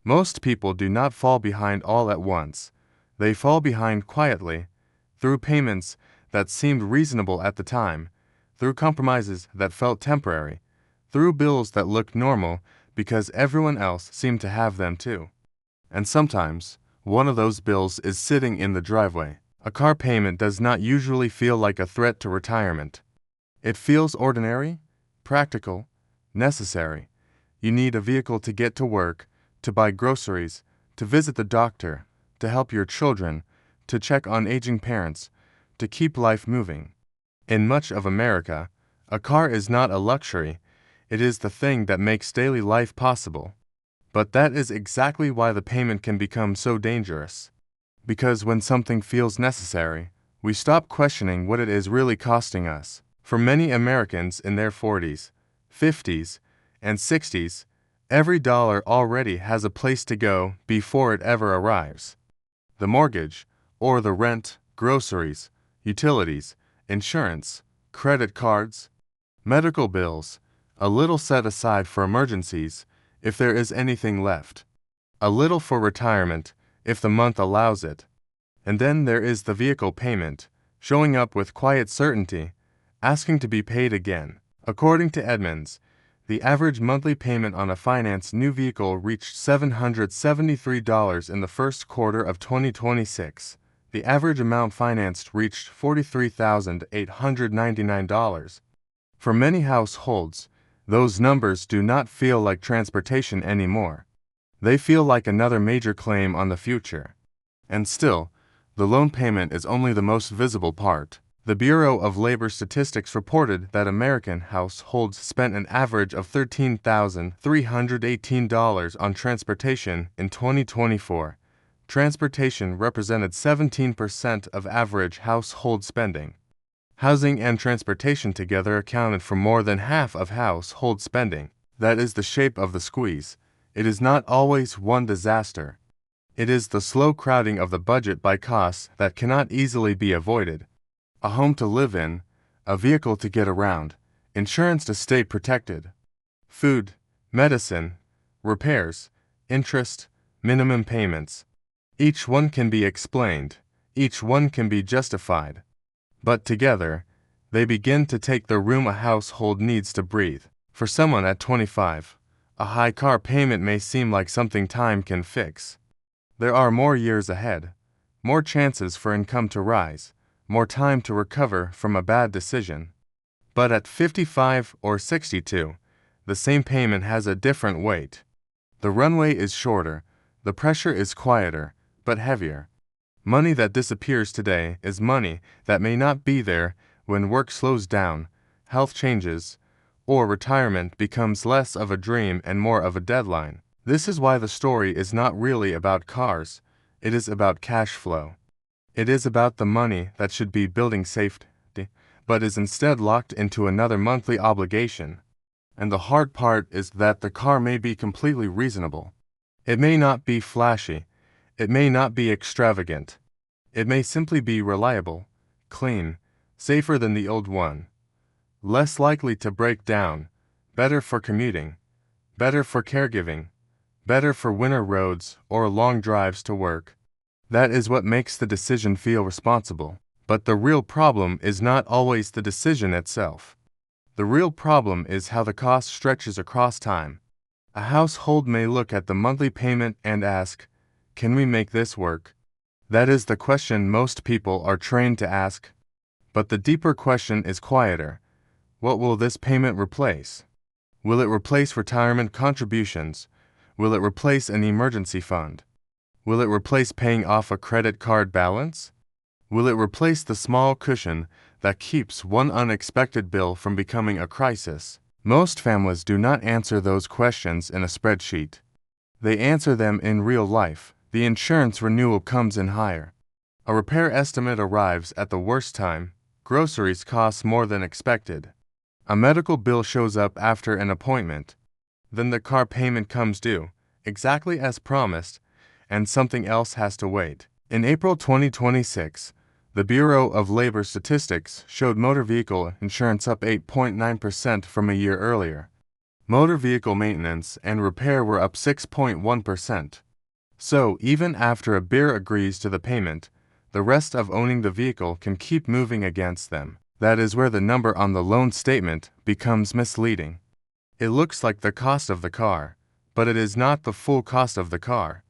Most people do not fall behind all at once. They fall behind quietly, through payments that seemed reasonable at the time, through compromises that felt temporary, through bills that looked normal because everyone else seemed to have them too. And sometimes, one of those bills is sitting in the driveway. A car payment does not usually feel like a threat to retirement. It feels ordinary, practical, necessary. You need a vehicle to get to work, to buy groceries, to visit the doctor, to help your children, to check on aging parents, to keep life moving. In much of America, a car is not a luxury, it is the thing that makes daily life possible. But that is exactly why the payment can become so dangerous. Because when something feels necessary, we stop questioning what it is really costing us. For many Americans in their 40s, 50s, and 60s, every dollar already has a place to go before it ever arrives. The mortgage, or the rent, groceries, utilities, insurance, credit cards, medical bills, a little set aside for emergencies, if there is anything left, a little for retirement, if the month allows it. And then there is the vehicle payment, showing up with quiet certainty, asking to be paid again. According to Edmunds, the average monthly payment on a financed new vehicle reached $773 in the first quarter of 2026. The average amount financed reached $43,899. For many households, those numbers do not feel like transportation anymore. They feel like another major claim on the future. And still, the loan payment is only the most visible part. The Bureau of Labor Statistics reported that American households spent an average of $13,318 on transportation in 2024. Transportation represented 17% of average household spending. Housing and transportation together accounted for more than half of household spending. That is the shape of the squeeze. It is not always one disaster. It is the slow crowding of the budget by costs that cannot easily be avoided. A home to live in, a vehicle to get around, insurance to stay protected, food, medicine, repairs, interest, minimum payments. Each one can be explained, each one can be justified. But together, they begin to take the room a household needs to breathe. For someone at 25, a high car payment may seem like something time can fix. There are more years ahead, more chances for income to rise, more time to recover from a bad decision. But at 55 or 62, the same payment has a different weight. The runway is shorter, the pressure is quieter, but heavier. Money that disappears today is money that may not be there when work slows down, health changes, or retirement becomes less of a dream and more of a deadline. This is why the story is not really about cars, it is about cash flow. It is about the money that should be building safety, but is instead locked into another monthly obligation. And the hard part is that the car may be completely reasonable. It may not be flashy, it may not be extravagant. It may simply be reliable, clean, safer than the old one, less likely to break down, better for commuting, better for caregiving, better for winter roads or long drives to work. That is what makes the decision feel responsible. But the real problem is not always the decision itself. The real problem is how the cost stretches across time. A household may look at the monthly payment and ask, "Can we make this work?" That is the question most people are trained to ask. But the deeper question is quieter. What will this payment replace? Will it replace retirement contributions? Will it replace an emergency fund? Will it replace paying off a credit card balance? Will it replace the small cushion that keeps one unexpected bill from becoming a crisis? Most families do not answer those questions in a spreadsheet. They answer them in real life. The insurance renewal comes in higher. A repair estimate arrives at the worst time. Groceries cost more than expected. A medical bill shows up after an appointment. Then the car payment comes due, exactly as promised, and something else has to wait. In April 2026, the Bureau of Labor Statistics showed motor vehicle insurance up 8.9% from a year earlier. Motor vehicle maintenance and repair were up 6.1%. So, even after a buyer agrees to the payment, the rest of owning the vehicle can keep moving against them. That is where the number on the loan statement becomes misleading. It looks like the cost of the car, but it is not the full cost of the car.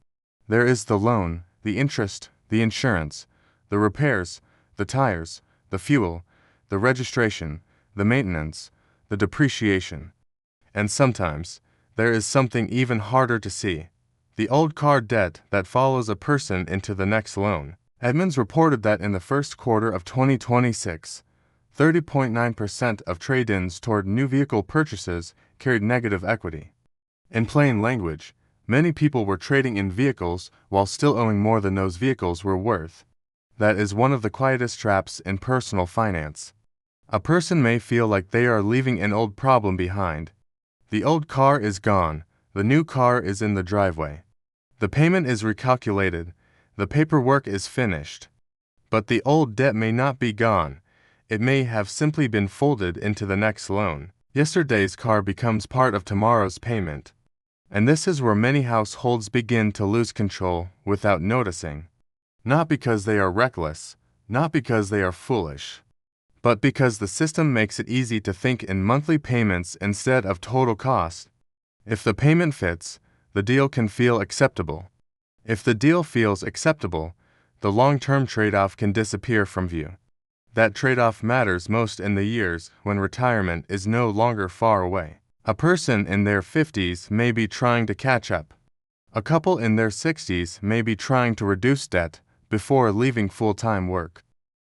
There is the loan, the interest, the insurance, the repairs, the tires, the fuel, the registration, the maintenance, the depreciation. And sometimes, there is something even harder to see: the old car debt that follows a person into the next loan. Edmunds reported that in the first quarter of 2026, 30.9% of trade-ins toward new vehicle purchases carried negative equity. In plain language, many people were trading in vehicles while still owing more than those vehicles were worth. That is one of the quietest traps in personal finance. A person may feel like they are leaving an old problem behind. The old car is gone, the new car is in the driveway. The payment is recalculated, the paperwork is finished. But the old debt may not be gone. It may have simply been folded into the next loan. Yesterday's car becomes part of tomorrow's payment. And this is where many households begin to lose control without noticing. Not because they are reckless, not because they are foolish, but because the system makes it easy to think in monthly payments instead of total cost. If the payment fits, the deal can feel acceptable. If the deal feels acceptable, the long-term trade-off can disappear from view. That trade-off matters most in the years when retirement is no longer far away. A person in their 50s may be trying to catch up. A couple in their 60s may be trying to reduce debt before leaving full-time work.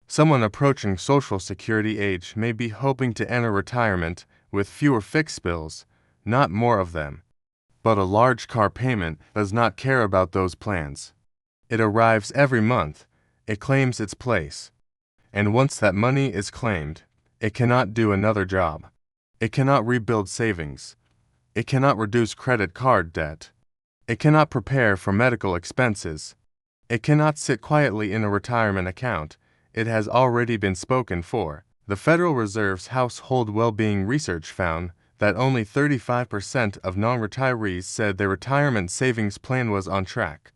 Someone approaching Social Security age may be hoping to enter retirement with fewer fixed bills, not more of them. But a large car payment does not care about those plans. It arrives every month, it claims its place. And once that money is claimed, it cannot do another job. It cannot rebuild savings. It cannot reduce credit card debt. It cannot prepare for medical expenses. It cannot sit quietly in a retirement account. It has already been spoken for. The Federal Reserve's Household Well-Being Research found that only 35% of non-retirees said their retirement savings plan was on track.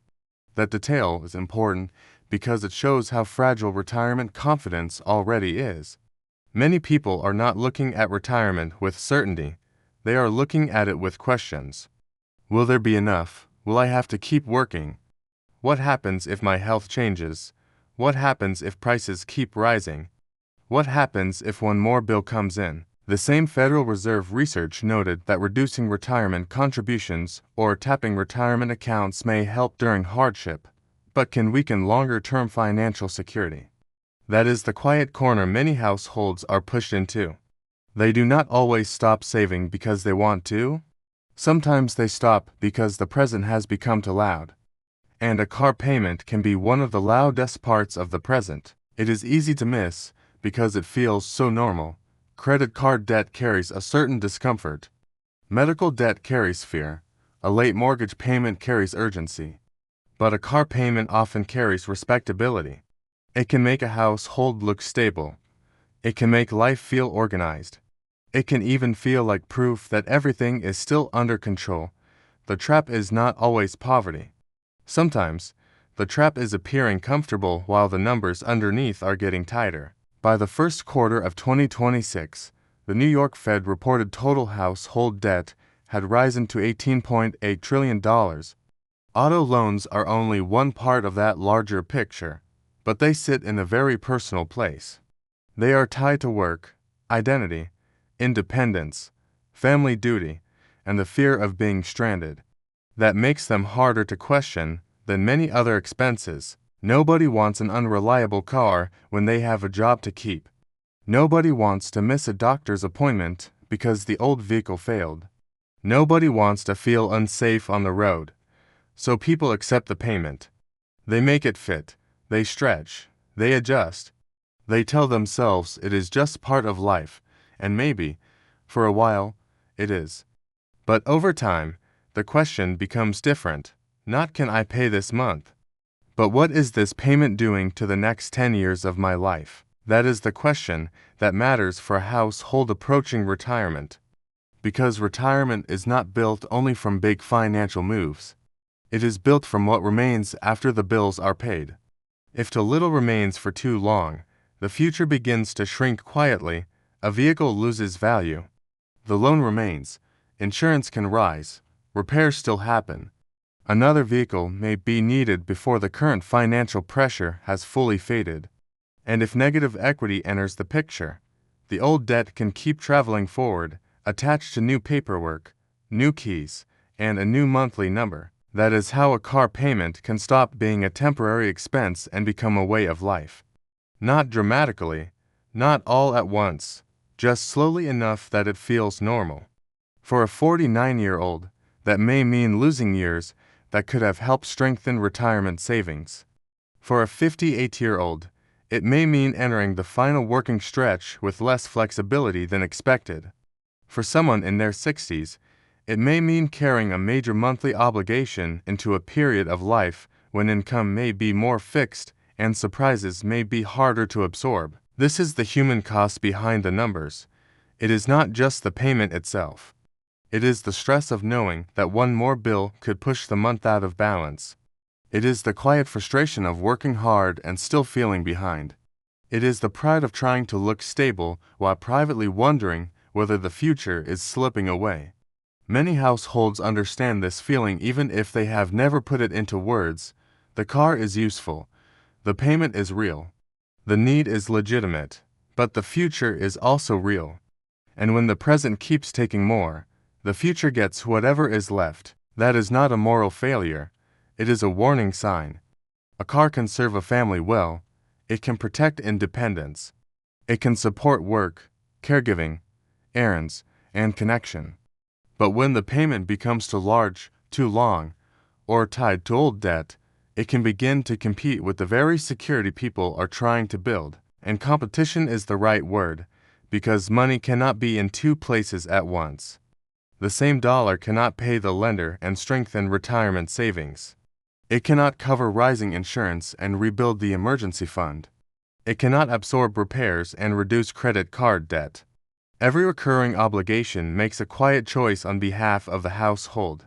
That detail is important because it shows how fragile retirement confidence already is. Many people are not looking at retirement with certainty. They are looking at it with questions. Will there be enough? Will I have to keep working? What happens if my health changes? What happens if prices keep rising? What happens if one more bill comes in? The same Federal Reserve research noted that reducing retirement contributions or tapping retirement accounts may help during hardship, but can weaken longer-term financial security. That is the quiet corner many households are pushed into. They do not always stop saving because they want to. Sometimes they stop because the present has become too loud. And a car payment can be one of the loudest parts of the present. It is easy to miss because it feels so normal. Credit card debt carries a certain discomfort. Medical debt carries fear. A late mortgage payment carries urgency. But a car payment often carries respectability. It can make a household look stable. It can make life feel organized. It can even feel like proof that everything is still under control. The trap is not always poverty. Sometimes, the trap is appearing comfortable while the numbers underneath are getting tighter. By the first quarter of 2026, the New York Fed reported total household debt had risen to $18.8 trillion. Auto loans are only one part of that larger picture, but they sit in a very personal place. They are tied to work, identity, independence, family duty, and the fear of being stranded. That makes them harder to question than many other expenses. Nobody wants an unreliable car when they have a job to keep. Nobody wants to miss a doctor's appointment because the old vehicle failed. Nobody wants to feel unsafe on the road. So people accept the payment. They make it fit. They stretch. They adjust. They tell themselves it is just part of life, and maybe, for a while, it is. But over time, the question becomes different. Not can I pay this month, but what is this payment doing to the next 10 years of my life? That is the question that matters for a household approaching retirement. Because retirement is not built only from big financial moves. It is built from what remains after the bills are paid. If too little remains for too long, the future begins to shrink quietly, a vehicle loses value. The loan remains, insurance can rise, repairs still happen. Another vehicle may be needed before the current financial pressure has fully faded. And if negative equity enters the picture, the old debt can keep traveling forward, attached to new paperwork, new keys, and a new monthly number. That is how a car payment can stop being a temporary expense and become a way of life. Not dramatically, not all at once, just slowly enough that it feels normal. For a 49-year-old, that may mean losing years that could have helped strengthen retirement savings. For a 58-year-old, it may mean entering the final working stretch with less flexibility than expected. For someone in their 60s, it may mean carrying a major monthly obligation into a period of life when income may be more fixed and surprises may be harder to absorb. This is the human cost behind the numbers. It is not just the payment itself. It is the stress of knowing that one more bill could push the month out of balance. It is the quiet frustration of working hard and still feeling behind. It is the pride of trying to look stable while privately wondering whether the future is slipping away. Many households understand this feeling even if they have never put it into words. The car is useful. The payment is real. The need is legitimate. But the future is also real. And when the present keeps taking more, the future gets whatever is left. That is not a moral failure. It is a warning sign. A car can serve a family well. It can protect independence. It can support work, caregiving, errands, and connection. But when the payment becomes too large, too long, or tied to old debt, it can begin to compete with the very security people are trying to build. And competition is the right word, because money cannot be in two places at once. The same dollar cannot pay the lender and strengthen retirement savings. It cannot cover rising insurance and rebuild the emergency fund. It cannot absorb repairs and reduce credit card debt. Every recurring obligation makes a quiet choice on behalf of the household.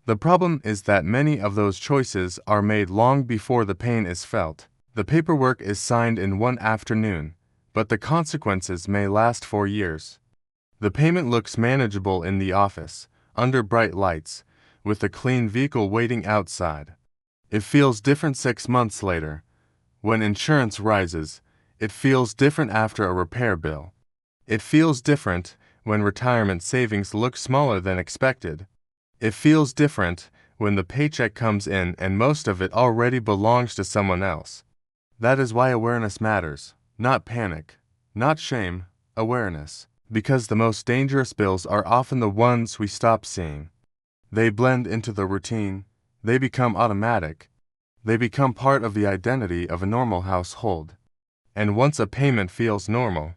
The problem is that many of those choices are made long before the pain is felt. The paperwork is signed in one afternoon, but the consequences may last for years. The payment looks manageable in the office, under bright lights, with a clean vehicle waiting outside. It feels different 6 months later. When insurance rises, it feels different after a repair bill. It feels different when retirement savings look smaller than expected. It feels different when the paycheck comes in and most of it already belongs to someone else. That is why awareness matters. Not panic, not shame, awareness. Because the most dangerous bills are often the ones we stop seeing. They blend into the routine. They become automatic. They become part of the identity of a normal household. And once a payment feels normal,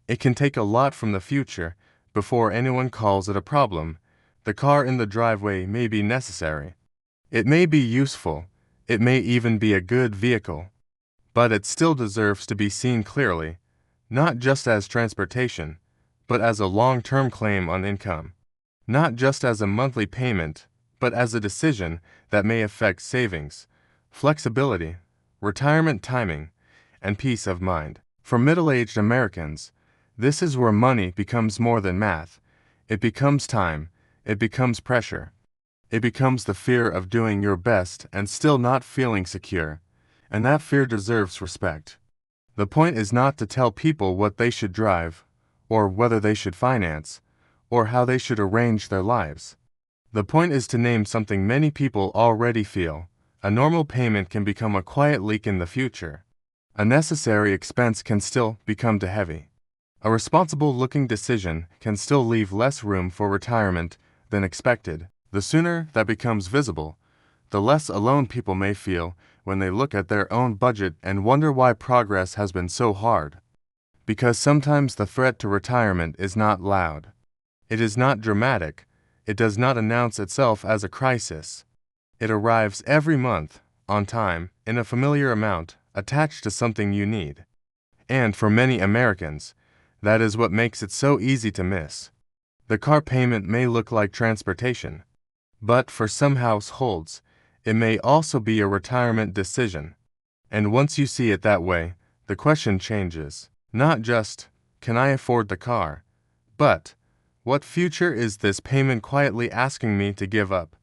it can take a lot from the future before anyone calls it a problem. The car in the driveway may be necessary. It may be useful. It may even be a good vehicle. But it still deserves to be seen clearly, not just as transportation, but as a long-term claim on income. Not just as a monthly payment, but as a decision that may affect savings, flexibility, retirement timing, and peace of mind. For middle-aged Americans, this is where money becomes more than math. It becomes time. It becomes pressure. It becomes the fear of doing your best and still not feeling secure. And that fear deserves respect. The point is not to tell people what they should drive, or whether they should finance, or how they should arrange their lives. The point is to name something many people already feel. A normal payment can become a quiet leak in the future. A necessary expense can still become too heavy. A responsible-looking decision can still leave less room for retirement than expected. The sooner that becomes visible, the less alone people may feel when they look at their own budget and wonder why progress has been so hard. Because sometimes the threat to retirement is not loud. It is not dramatic. It does not announce itself as a crisis. It arrives every month, on time, in a familiar amount, attached to something you need. And for many Americans, that is what makes it so easy to miss. The car payment may look like transportation, but for some households, it may also be a retirement decision. And once you see it that way, the question changes. Not just, can I afford the car? But, what future is this payment quietly asking me to give up?